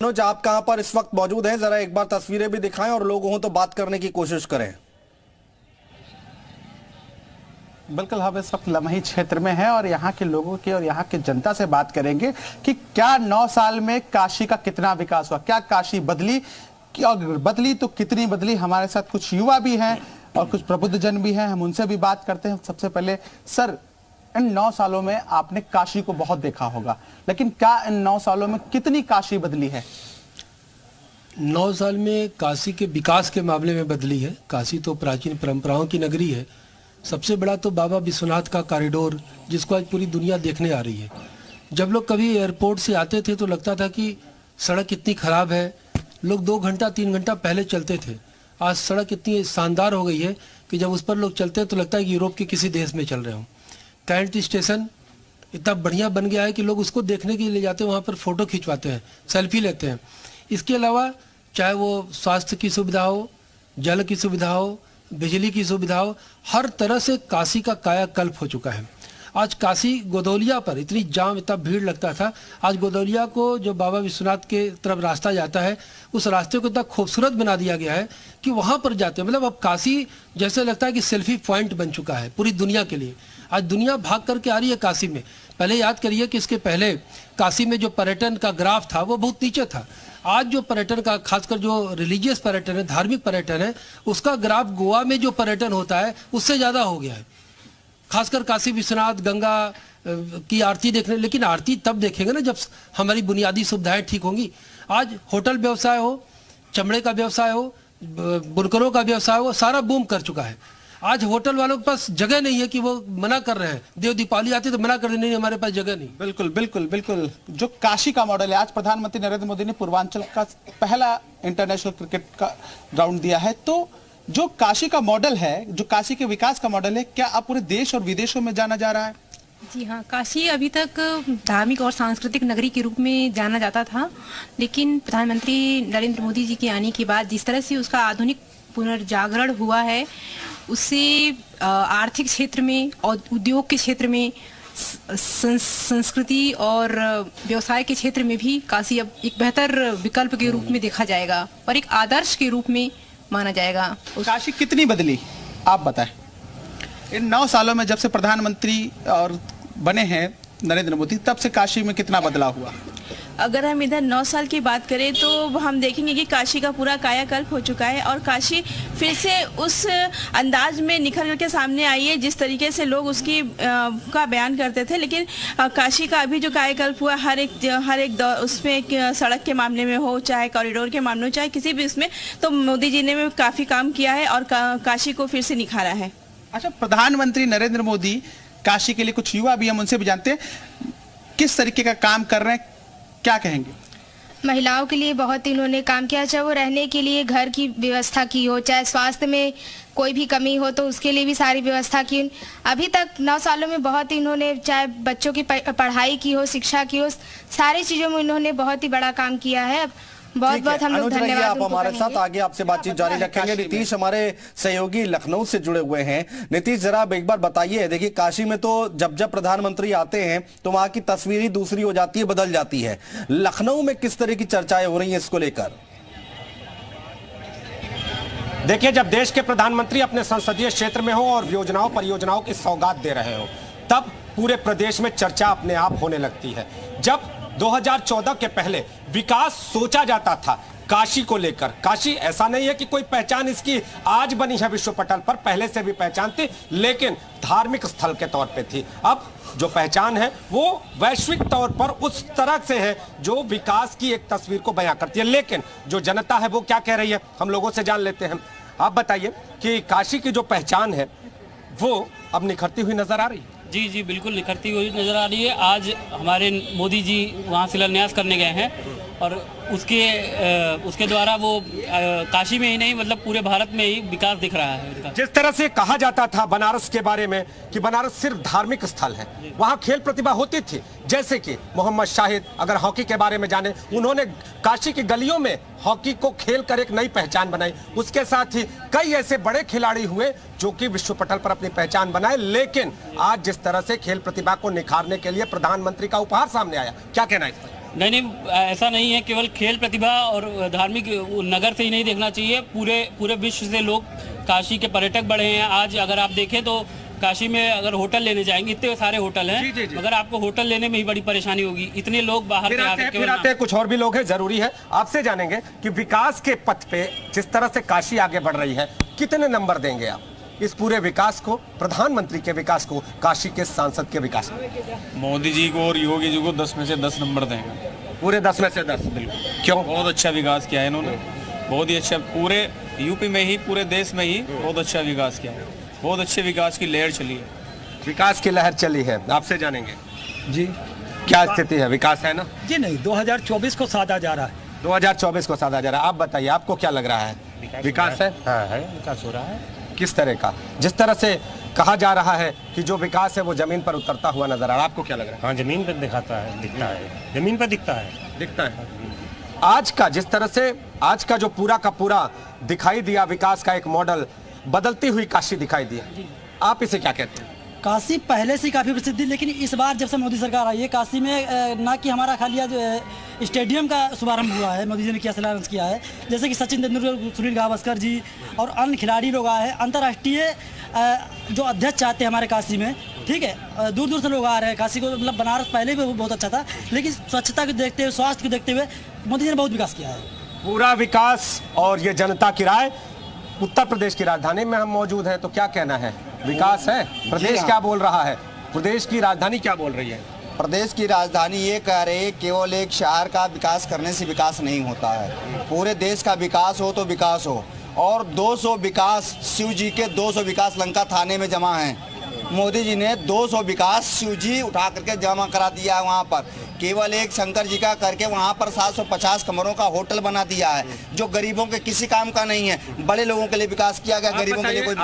मनोज, आप कहां पर इस वक्त मौजूद हैं? जरा एक बार तस्वीरें भी दिखाएं और लोग हों तो बात करने की कोशिश करें। बिल्कुल, हम इस वक्त लम्ही क्षेत्र में हैं और यहाँ के लोगों की और यहाँ की जनता से बात करेंगे कि क्या 9 साल में काशी का कितना विकास हुआ, क्या काशी बदली, और बदली तो कितनी बदली। हमारे साथ कुछ युवा भी हैं और कुछ प्रबुद्ध जन भी हैं, हम उनसे भी बात करते हैं। सबसे पहले सर, इन 9 सालों में आपने काशी को बहुत देखा होगा, लेकिन क्या इन 9 सालों में कितनी काशी बदली है? 9 साल में काशी के विकास के मामले में बदली है। काशी तो प्राचीन परंपराओं की नगरी है। सबसे बड़ा तो बाबा विश्वनाथ का कॉरिडोर, जिसको आज पूरी दुनिया देखने आ रही है। जब लोग कभी एयरपोर्ट से आते थे तो लगता था कि सड़क इतनी ख़राब है, लोग 2 घंटा 3 घंटा पहले चलते थे। आज सड़क इतनी शानदार हो गई है कि जब उस पर लोग चलते हैं तो लगता है कि यूरोप के किसी देश में चल रहे हों। कैंट स्टेशन इतना बढ़िया बन गया है कि लोग उसको देखने के लिए जाते हैं, वहाँ पर फ़ोटो खिंचवाते हैं, सेल्फी लेते हैं। इसके अलावा चाहे वो स्वास्थ्य की सुविधा हो, जल की सुविधा हो, बिजली की सुविधा हो, हर तरह से काशी का कायाकल्प हो चुका है। आज काशी गोदौलिया पर इतनी जाम, इतना भीड़ लगता था, आज गोदौलिया को जो बाबा विश्वनाथ के तरफ रास्ता जाता है, उस रास्ते को इतना खूबसूरत बना दिया गया है कि वहाँ पर जाते हैं, मतलब अब काशी जैसे लगता है कि सेल्फी पॉइंट बन चुका है पूरी दुनिया के लिए। आज दुनिया भाग करके आ रही है काशी में। पहले याद करिए कि इसके पहले काशी में जो पर्यटन का ग्राफ था वो बहुत नीचे था। आज जो पर्यटन का, खासकर जो रिलीजियस पर्यटन है, धार्मिक पर्यटन है, उसका ग्राफ गोवा में जो पर्यटन होता है उससे ज़्यादा हो गया है। खासकर काशी विश्वनाथ गंगा की आरती देखने, लेकिन आरती तब देखेंगे ना जब हमारी बुनियादी सुविधाएं ठीक होंगी। आज होटल व्यवसाय हो, चमड़े का व्यवसाय हो, बुनकरों का व्यवसाय हो, सारा बूम कर चुका है। आज होटल वालों के पास जगह नहीं है कि वो मना कर रहे हैं। देव दीपावली आती है तो मना कर रहे नहीं, हमारे पास जगह नहीं। बिल्कुल बिल्कुल बिल्कुल। जो काशी का मॉडल है, आज प्रधानमंत्री नरेंद्र मोदी ने पूर्वांचल का पहला इंटरनेशनल क्रिकेट का ग्राउंड दिया है, तो जो काशी का मॉडल है, जो काशी के विकास का मॉडल है, क्या अब पूरे देश और विदेशों में जाना जा रहा है? जी हाँ, काशी अभी तक धार्मिक और सांस्कृतिक नगरी के रूप में जाना जाता था, लेकिन प्रधानमंत्री नरेंद्र मोदी जी के आने के बाद जिस तरह से उसका आधुनिक पुनर्जागरण हुआ है, उससे आर्थिक क्षेत्र में और उद्योग के क्षेत्र में, संस्कृति और व्यवसाय के क्षेत्र में भी काशी अब एक बेहतर विकल्प के रूप में देखा जाएगा और एक आदर्श के रूप में माना जाएगा। काशी कितनी बदली, आप बताएं। इन 9 सालों में जब से प्रधानमंत्री और बने हैं नरेंद्र मोदी, तब से काशी में कितना बदलाव हुआ? अगर हम इधर 9 साल की बात करें तो हम देखेंगे कि काशी का पूरा कायाकल्प हो चुका है और काशी फिर से उस अंदाज में निखर करके सामने आई है जिस तरीके से लोग उसकी का बयान करते थे। लेकिन काशी का अभी जो कायाकल्प हुआ, हर एक उसमें सड़क के मामले में हो, चाहे कॉरिडोर के मामले में, चाहे किसी भी उसमें, तो मोदी जी ने काफ़ी काम किया है और काशी को फिर से निखारा है। अच्छा, प्रधानमंत्री नरेंद्र मोदी काशी के लिए, कुछ युवा भी हम उनसे भी जानते हैं, किस तरीके का काम कर रहे हैं, क्या कहेंगे? महिलाओं के लिए बहुत इन्होंने काम किया, चाहे वो रहने के लिए घर की व्यवस्था की हो, चाहे स्वास्थ्य में कोई भी कमी हो तो उसके लिए भी सारी व्यवस्था की। अभी तक 9 सालों में बहुत इन्होंने, चाहे बच्चों की पढ़ाई की हो, शिक्षा की हो, सारी चीज़ों में इन्होंने बहुत ही बड़ा काम किया है। बहुत बहुत हम लोग धन्यवाद। आप हमारे साथ आगे आपसे बातचीत जारी रखेंगे। नीतीश हमारे सहयोगी लखनऊ से जुड़े हुए हैं। नीतीश, जरा एक बार बताइए, देखिए काशी में तो जब जब प्रधानमंत्री आते हैं तो वहां की तस्वीर ही दूसरी हो जाती है, बदल जाती है। लखनऊ में किस तरह की चर्चाएं हो रही हैं इसको लेकर? देखिए, जब देश के प्रधानमंत्री अपने संसदीय क्षेत्र में हो और योजनाओं परियोजनाओं की सौगात दे रहे हो, तब पूरे प्रदेश में चर्चा अपने आप होने लगती है। जब 2014 के पहले विकास सोचा जाता था काशी को लेकर, काशी ऐसा नहीं है कि कोई पहचान इसकी आज बनी है विश्व पटल पर, पहले से भी पहचान थी, लेकिन धार्मिक स्थल के तौर पे थी। अब जो पहचान है वो वैश्विक तौर पर उस तरह से है जो विकास की एक तस्वीर को बयां करती है। लेकिन जो जनता है वो क्या कह रही है, हम लोगों से जान लेते हैं। आप बताइए कि काशी की जो पहचान है वो अब निखरती हुई नजर आ रही है? जी जी, बिल्कुल निखरती हुई नज़र आ रही है। आज हमारे मोदी जी वहाँ शिलान्यास करने गए हैं और उसके द्वारा वो काशी में ही नहीं, मतलब पूरे भारत में ही विकास दिख रहा है। जिस तरह से कहा जाता था बनारस के बारे में कि बनारस सिर्फ धार्मिक स्थल है, वहाँ खेल प्रतिभा होती थी, जैसे कि मोहम्मद शाहिद, अगर हॉकी के बारे में जाने, उन्होंने काशी की गलियों में हॉकी को खेल कर एक नई पहचान बनाई। उसके साथ ही कई ऐसे बड़े खिलाड़ी हुए जो कि विश्व पटल पर अपनी पहचान बनाए। लेकिन आज जिस तरह से खेल प्रतिभा को निखारने के लिए प्रधानमंत्री का उपहार सामने आया, क्या कहना है इस पर? नहीं, ऐसा नहीं है। केवल खेल प्रतिभा और धार्मिक नगर से ही नहीं देखना चाहिए, पूरे विश्व से लोग काशी के पर्यटक बढ़े हैं। आज अगर आप देखें तो काशी में अगर होटल लेने जाएंगे, इतने सारे होटल हैं, मगर आपको होटल लेने में ही बड़ी परेशानी होगी। इतने लोग बाहर से आते हैं। कुछ और भी लोग हैं, जरूरी है आपसे जानेंगे कि विकास के पथ पे जिस तरह से काशी आगे बढ़ रही है, कितने नंबर देंगे आप इस पूरे विकास को, प्रधानमंत्री के विकास को, काशी के सांसद के विकास को? मोदी जी को और योगी जी को 10 में से 10 नंबर देंगे। पूरे 10 में से 10? बिल्कुल। क्यों? बहुत अच्छा विकास किया है इन्होंने, बहुत ही अच्छा, पूरे यूपी में ही, पूरे देश में ही बहुत अच्छा विकास किया है। बहुत अच्छे विकास की लहर चली है। विकास की लहर चली है, आपसे जानेंगे जी क्या स्थिति है, विकास है ना? जी नहीं, 2024 को साधा जा रहा है। 2024 को साधा जा रहा है। आप बताइए, आपको क्या लग रहा है, विकास है? हाँ है, विकास हो रहा है। किस तरह का? जिस तरह से कहा जा रहा है कि जो विकास है वो जमीन पर उतरता हुआ नजर आ रहा है, आपको क्या लग रहा है? हाँ, जमीन पर दिखता है, जमीन पर दिखता है। आज का जिस तरह से आज का जो पूरा का पूरा दिखाई दिया विकास का एक मॉडल, बदलती हुई काशी दिखाई दिया, आप इसे क्या कहते हैं? काशी पहले से काफ़ी प्रसिद्ध थी, लेकिन इस बार जब से मोदी सरकार आई है, काशी में ना कि हमारा खाली आज स्टेडियम का शुभारंभ हुआ है, मोदी जी ने शिलान्यास किया है, जैसे कि सचिन तेंदुलकर, सुनील गावस्कर जी और अन्य खिलाड़ी लोग आए हैं। अंतर्राष्ट्रीय जो अध्यक्ष चाहते हैं हमारे काशी में, ठीक है, दूर दूर से लोग आ रहे हैं काशी को। मतलब बनारस पहले भी बहुत अच्छा था, लेकिन स्वच्छता को देखते हुए, स्वास्थ्य को देखते हुए मोदी जी ने बहुत विकास किया है। पूरा विकास। और ये जनता की राय। उत्तर प्रदेश की राजधानी में हम मौजूद हैं, तो क्या कहना है, विकास है? प्रदेश क्या बोल रहा है, प्रदेश की राजधानी क्या बोल रही है? प्रदेश की राजधानी ये कह रही है केवल एक शहर का विकास करने से विकास नहीं होता है, पूरे देश का विकास हो तो विकास हो। और 200 विकास, शिव जी के 200 विकास लंका थाने में जमा हैं। मोदी जी ने 200 विकास शिव जी उठा करके जमा करा दिया है वहाँ पर। केवल एक शंकर जी का करके वहाँ पर 750 कमरों का होटल बना दिया है, जो गरीबों के किसी काम का नहीं है। बड़े लोगों के लिए विकास किया गया, गरीबों के लिए कोई